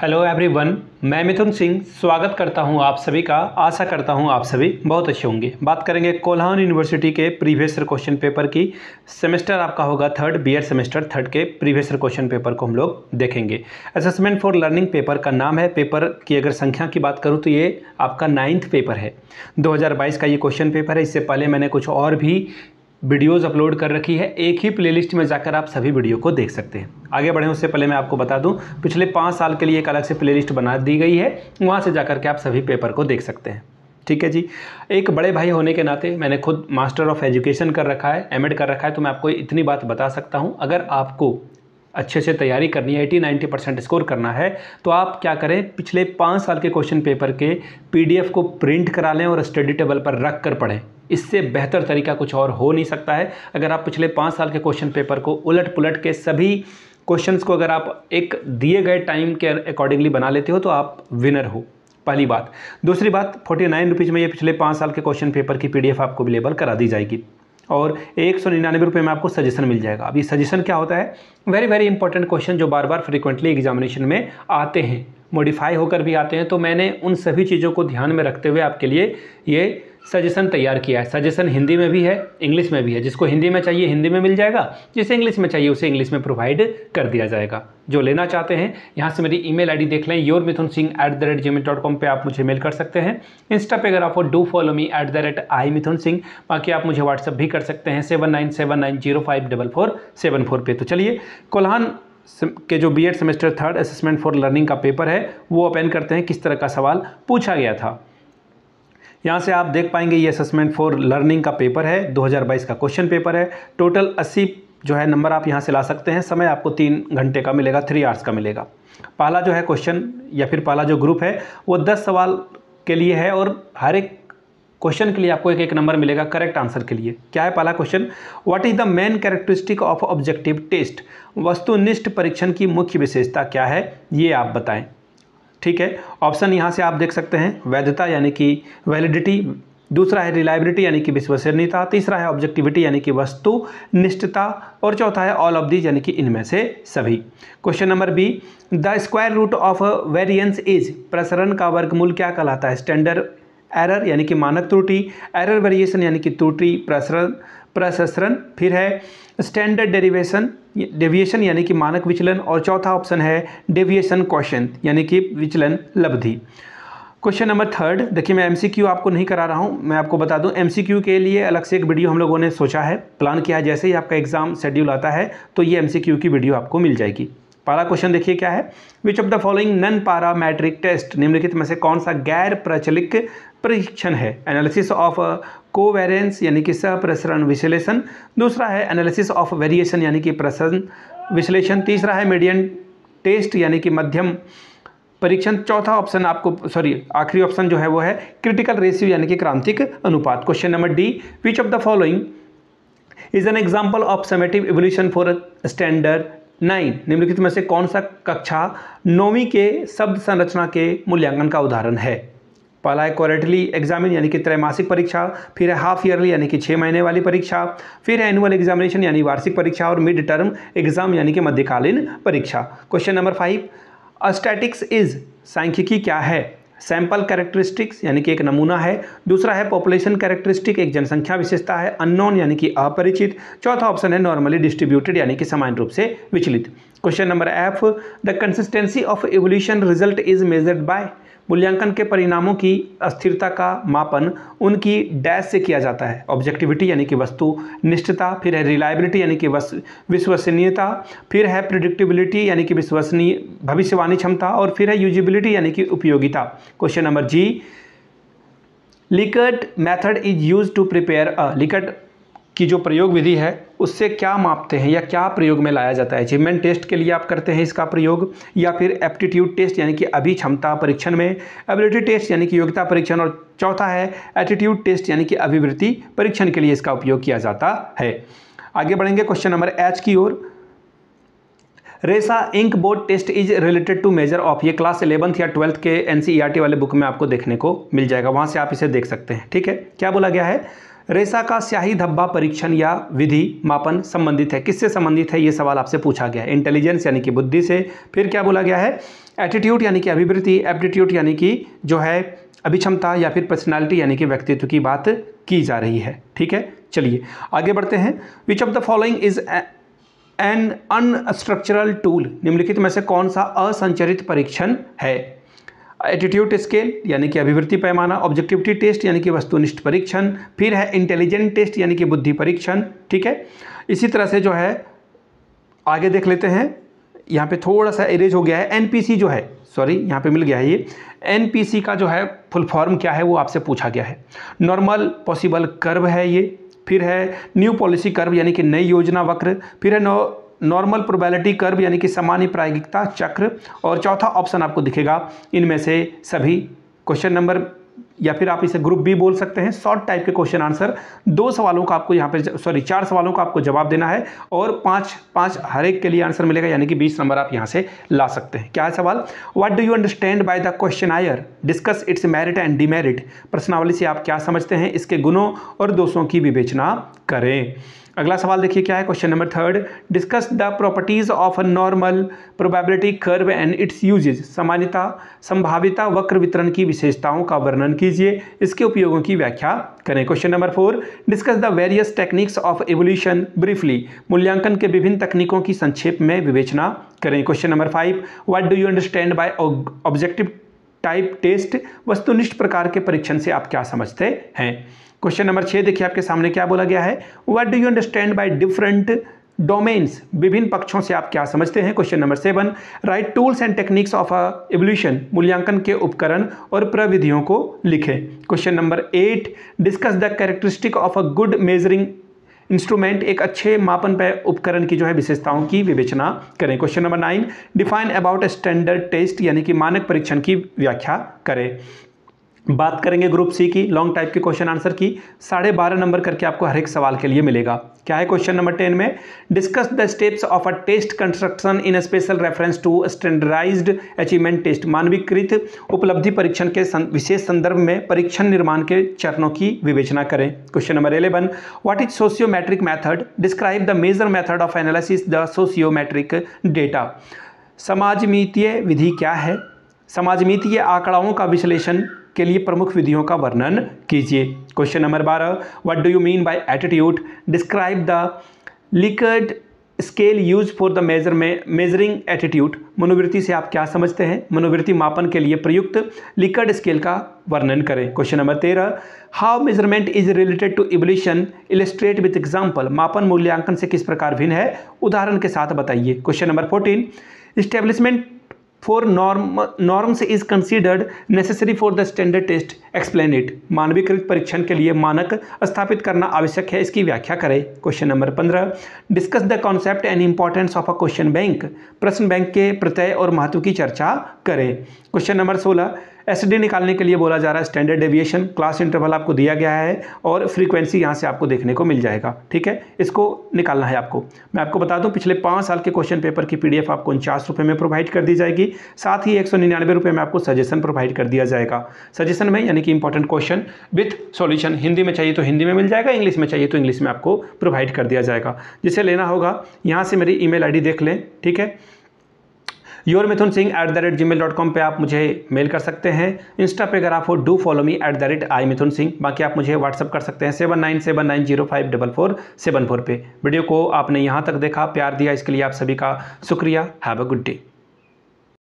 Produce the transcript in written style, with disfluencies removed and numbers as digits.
Hello everyone, मैं मिथुन सिंह स्वागत करता हूं आप सभी का। आशा करता हूं आप सभी बहुत अच्छे होंगे। बात करेंगे कोल्हान यूनिवर्सिटी के प्रीवियस ईयर क्वेश्चन पेपर की। सेमेस्टर आपका होगा थर्ड, बीएड सेमेस्टर थर्ड के प्रीवियस ईयर क्वेश्चन पेपर को हम लोग देखेंगे। असेसमेंट फॉर लर्निंग पेपर का नाम है। पेपर की अगर संख्या की बात करूँ तो ये आपका 9th पेपर है। 2022 का ये क्वेश्चन पेपर है। इससे पहले मैंने कुछ और भी वीडियोज़ अपलोड कर रखी है, एक ही प्लेलिस्ट में जाकर आप सभी वीडियो को देख सकते हैं। आगे बढ़ें उससे पहले मैं आपको बता दूं, पिछले 5 साल के लिए एक अलग से प्लेलिस्ट बना दी गई है, वहां से जाकर के आप सभी पेपर को देख सकते हैं। ठीक है जी। एक बड़े भाई होने के नाते मैंने खुद मास्टर ऑफ एजुकेशन कर रखा है, एमएड कर रखा है, तो मैं आपको इतनी बात बता सकता हूँ, अगर आपको अच्छे से तैयारी करनी है, 80-90% स्कोर करना है, तो आप क्या करें, पिछले 5 साल के क्वेश्चन पेपर के पीडीएफ को प्रिंट करा लें और स्टडी टेबल पर रख कर पढ़ें। इससे बेहतर तरीका कुछ और हो नहीं सकता है। अगर आप पिछले 5 साल के क्वेश्चन पेपर को उलट पुलट के सभी क्वेश्चंस को अगर आप एक दिए गए टाइम के अकॉर्डिंगली बना लेते हो तो आप विनर हो, पहली बात। दूसरी बात, 49 रुपीज़ में ये पिछले 5 साल के क्वेश्चन पेपर की पीडीएफ आपको अवेलेबल करा दी जाएगी और 199 रुपये में आपको सजेशन मिल जाएगा। अभी सजेशन क्या होता है, वेरी इंपॉर्टेंट क्वेश्चन जो बार बार फ्रीक्वेंटली एग्जामिनेशन में आते हैं, मॉडिफाई होकर भी आते हैं, तो मैंने उन सभी चीज़ों को ध्यान में रखते हुए आपके लिए ये सजेशन तैयार किया है। सजेशन हिंदी में भी है, इंग्लिश में भी है। जिसको हिंदी में चाहिए हिंदी में मिल जाएगा, जिसे इंग्लिश में चाहिए उसे इंग्लिश में प्रोवाइड कर दिया जाएगा। जो लेना चाहते हैं यहाँ से मेरी ईमेल आईडी देख लें, yourmithunsingh@gmail.com पे आप मुझे मेल कर सकते हैं। इंस्टा पे अगर आप डू फॉलो मी @imithunsingh। बाकी आप मुझे व्हाट्सअप भी कर सकते हैं 7979054474 पे। तो चलिए, कोल्हान के जो BEd semester third assessment for learning का पेपर है वो ओपन करते हैं, किस तरह का सवाल पूछा गया था। यहाँ से आप देख पाएंगे ये असेसमेंट फॉर लर्निंग का पेपर है, 2022 का क्वेश्चन पेपर है। टोटल 80 जो है नंबर आप यहाँ से ला सकते हैं। समय आपको 3 घंटे का मिलेगा, 3 आवर्स का मिलेगा। पहला जो है क्वेश्चन या फिर पहला जो ग्रुप है वो 10 सवाल के लिए है और हर एक क्वेश्चन के लिए आपको एक नंबर मिलेगा करेक्ट आंसर के लिए। क्या है पहला question, what is the main characteristic of objective test. वस्तुनिष्ठ परीक्षण की मुख्य विशेषता क्या है, ये आप बताएं। ठीक है, ऑप्शन यहाँ से आप देख सकते हैं, वैधता यानी कि वैलिडिटी, दूसरा है रिलायबिलिटी यानी कि विश्वसनीयता, तीसरा है ऑब्जेक्टिविटी यानी कि वस्तुनिष्ठता, और चौथा है ऑल ऑफ दीज यानी कि इनमें से सभी। Question number B, the square root of variance is. प्रसरण का वर्गमूल क्या कहलाता है, स्टैंडर्ड एरर यानी कि मानक त्रुटि, एरर वेरिएशन यानी कि त्रुटि प्रसरण, फिर है स्टैंडर्ड डेविएशन यानी कि मानक विचलन, और चौथा ऑप्शन है डेविएशन क्वोशिएंट यानी कि विचलन लब्धि। क्वेश्चन नंबर थर्ड, देखिए मैं एमसीक्यू आपको नहीं करा रहा हूं, मैं आपको बता दूं एमसीक्यू के लिए अलग से एक वीडियो हम लोगों ने सोचा है, प्लान किया है। जैसे ही आपका एग्जाम शेड्यूल आता है तो ये एमसीक्यू की वीडियो आपको मिल जाएगी। पहला क्वेश्चन देखिए क्या है, which of the following non parametric test, निम्नलिखित में से कौन सा गैर प्रचलित परीक्षण है। एनालिसिस ऑफ कोवेरिएंस यानी कि सहप्रसरण विश्लेषण, दूसरा है एनालिसिस ऑफ वेरिएशन यानी कि प्रसरण विश्लेषण, तीसरा है मीडियन टेस्ट यानी कि मध्यम परीक्षण, चौथा ऑप्शन आपको आखिरी ऑप्शन जो है वो है क्रिटिकल रेशियो यानी कि क्रांतिक अनुपात। Question number D, which of the following is an example of summative evolution for standard 9, निम्नलिखित में से कौन सा कक्षा 9वीं के शब्द संरचना के मूल्यांकन का उदाहरण है। पहला है क्वार्टरली एग्जामिन यानी कि त्रैमासिक परीक्षा, फिर है हाफ ईयरली यानी कि 6 महीने वाली परीक्षा, फिर है एनुअल एग्जामिनेशन यानी वार्षिक परीक्षा, और मिड टर्म एग्जाम यानी कि मध्यकालीन परीक्षा। क्वेश्चन नंबर 5, स्टैटिक्स इज, सांख्यिकी क्या है। सैंपल कैरेक्टरिस्टिक्स यानी कि एक नमूना है, दूसरा है पॉपुलेशन कैरेक्टरिस्टिक एक जनसंख्या विशेषता है, अननोन यानी कि अपरिचित, चौथा ऑप्शन है नॉर्मली डिस्ट्रीब्यूटेड यानी कि समान रूप से विचलित। Question number F, the consistency of evolution result is measured by. मूल्यांकन के परिणामों की अस्थिरता का मापन उनकी डैश से किया जाता है। ऑब्जेक्टिविटी यानी कि वस्तुनिष्ठता, फिर है रिलायबिलिटी यानी कि विश्वसनीयता, फिर है प्रिडिक्टिबिलिटी यानी कि विश्वसनीय भविष्यवाणी क्षमता, और फिर है यूजिबिलिटी यानी कि उपयोगिता। Question number G, Likert method is use to prepare a. Likert की जो प्रयोग विधि है उससे क्या मापते हैं या क्या प्रयोग में लाया जाता है। अचीवमेंट टेस्ट के लिए आप करते हैं इसका प्रयोग, या फिर एप्टीट्यूड टेस्ट यानी कि अभिक्षमता परीक्षण में, एबिलिटी टेस्ट यानी कि योग्यता परीक्षण, और चौथा है एटीट्यूड टेस्ट यानी कि अभिवृत्ति परीक्षण के लिए इसका उपयोग किया जाता है। आगे बढ़ेंगे क्वेश्चन नंबर एच की ओर। Rorschach ink board test is related to measure of, ये क्लास 11th या 12th के एनसीईआरटी वाले बुक में आपको देखने को मिल जाएगा, वहां से आप इसे देख सकते हैं। ठीक है, क्या बोला गया है, रेसा का स्याही धब्बा परीक्षण या विधि मापन संबंधित है, किससे संबंधित है, ये सवाल आपसे पूछा गया है। इंटेलिजेंस यानी कि बुद्धि से। फिर क्या बोला गया है, एटीट्यूड यानी कि अभिवृत्ति, एप्टीट्यूड यानी कि जो है अभिक्षमता या फिर पर्सनालिटी यानी कि व्यक्तित्व की बात की जा रही है। ठीक है, चलिए आगे बढ़ते हैं। Which of the following is an unstructural tool, निम्नलिखित में से कौन सा असंरचित परीक्षण है? एटीट्यूड स्केल यानी कि अभिवृत्ति पैमाना, ऑब्जेक्टिविटी टेस्ट यानी कि वस्तुनिष्ठ परीक्षण, फिर है इंटेलिजेंट टेस्ट यानी कि बुद्धि परीक्षण। ठीक है, इसी तरह से जो है आगे देख लेते हैं। यहाँ पे थोड़ा सा इरेज हो गया है, एनपीसी जो है, सॉरी यहाँ पे मिल गया है ये एनपीसी का जो है फुल फॉर्म क्या है वो आपसे पूछा गया है। नॉर्मल पॉसिबल कर्व है ये, फिर है न्यू पॉलिसी कर्व यानी कि नई योजना वक्र, फिर है नॉर्मल प्रोबेबिलिटी कर्व यानी कि सामान्य प्रायिकता चक्र, और चौथा ऑप्शन आपको दिखेगा इनमें से सभी। क्वेश्चन नंबर या फिर आप इसे ग्रुप बी बोल सकते हैं, शॉर्ट टाइप के क्वेश्चन आंसर। 2 सवालों का आपको यहाँ पे 4 सवालों का आपको जवाब देना है और 5 हर एक के लिए आंसर मिलेगा, यानी कि 20 नंबर आप यहाँ से ला सकते हैं। क्या है सवाल? What do you understand by the questionnaire, discuss it's merit and demerit. प्रश्नावली से आप क्या समझते हैं, इसके गुणों और दोषों की विवेचना करें। अगला सवाल देखिए क्या है, question number 3, discuss the properties of a normal probability curve and its uses. सामान्यता संभाव्यता वक्र वितरण की विशेषताओं का वर्णन कीजिए, इसके उपयोगों की व्याख्या करें। Question number 4, discuss the various techniques of evolution briefly. मूल्यांकन के विभिन्न तकनीकों की संक्षेप में विवेचना करें। Question number 5, what do you understand by objective type test. वस्तुनिष्ठ प्रकार के परीक्षण से आप क्या समझते हैं। क्वेश्चन नंबर 6 देखिए आपके सामने क्या बोला गया है, what do you understand by different domains. विभिन्न पक्षों से आप क्या समझते हैं। Question number 7, right tools and techniques of evolution. मूल्यांकन के उपकरण और प्रविधियों को लिखें। Question number 8, discuss the characteristic of a good measuring instrument. एक अच्छे मापन पर उपकरण की जो है विशेषताओं की विवेचना करें। Question number 9, define about standard test यानी कि मानक परीक्षण की व्याख्या करें। बात करेंगे ग्रुप सी की, लॉन्ग टाइप के क्वेश्चन आंसर की। 12.5 नंबर करके आपको हर एक सवाल के लिए मिलेगा। क्या है क्वेश्चन नंबर 10 में, discuss the steps of a test construction in special reference to standardised achievement test. मानवीकृत उपलब्धि परीक्षण के विशेष संदर्भ में परीक्षण निर्माण के चरणों की विवेचना करें। Question number 11, what is sociometric method. Describe the major method of analysis the sociometric data. समाजमितीय विधि क्या है। समाजमितीय आंकड़ाओं का विश्लेषण के लिए प्रमुख विधियों का वर्णन कीजिए। Question number 12, what do you mean by attitude. Describe the Likert scale use for the measuring attitude. मनोवृत्ति से आप क्या समझते हैं। मनोवृत्ति मापन के लिए प्रयुक्त लिकर्ट स्केल का वर्णन करें। Question number 13, how measurement is related to evolution, illustrate with example. मापन मूल्यांकन से किस प्रकार भिन्न है, उदाहरण के साथ बताइए। Question number 14, establishment for norms is considered necessary for the standard test, explain it। मानवीकृत परीक्षण के लिए मानक स्थापित करना आवश्यक है, इसकी व्याख्या करें। Question number 15, discuss the concept and importance of a question bank. प्रश्न बैंक के प्रत्यय और महत्व की चर्चा करें। क्वेश्चन नंबर 16, एसडी निकालने के लिए बोला जा रहा है स्टैंडर्ड डेविएशन। क्लास इंटरवल आपको दिया गया है और फ्रीक्वेंसी यहाँ से आपको देखने को मिल जाएगा। ठीक है, इसको निकालना है आपको। मैं आपको बता दूं पिछले 5 साल के क्वेश्चन पेपर की पीडीएफ आपको 49 रुपये में प्रोवाइड कर दी जाएगी। साथ ही 199 रुपये में आपको सजेशन प्रोवाइड कर दिया जाएगा। सजेशन में यानी कि important question with solution, Hindi में चाहिए तो हिंदी में मिल जाएगा, इंग्लिश में चाहिए तो इंग्लिश में आपको प्रोवाइड कर दिया जाएगा। जिसे लेना होगा यहाँ से मेरी ईमेल आईडी देख लें। ठीक है, yourmithunsingh@gmail.com पे आप मुझे मेल कर सकते हैं। इंस्टा पे अगर आप हो डू फॉलो मी @imithunsingh। बाकी आप मुझे व्हाट्सअप कर सकते हैं 7979054474 पे। वीडियो को आपने यहाँ तक देखा, प्यार दिया, इसके लिए आप सभी का शुक्रिया। Have a good day.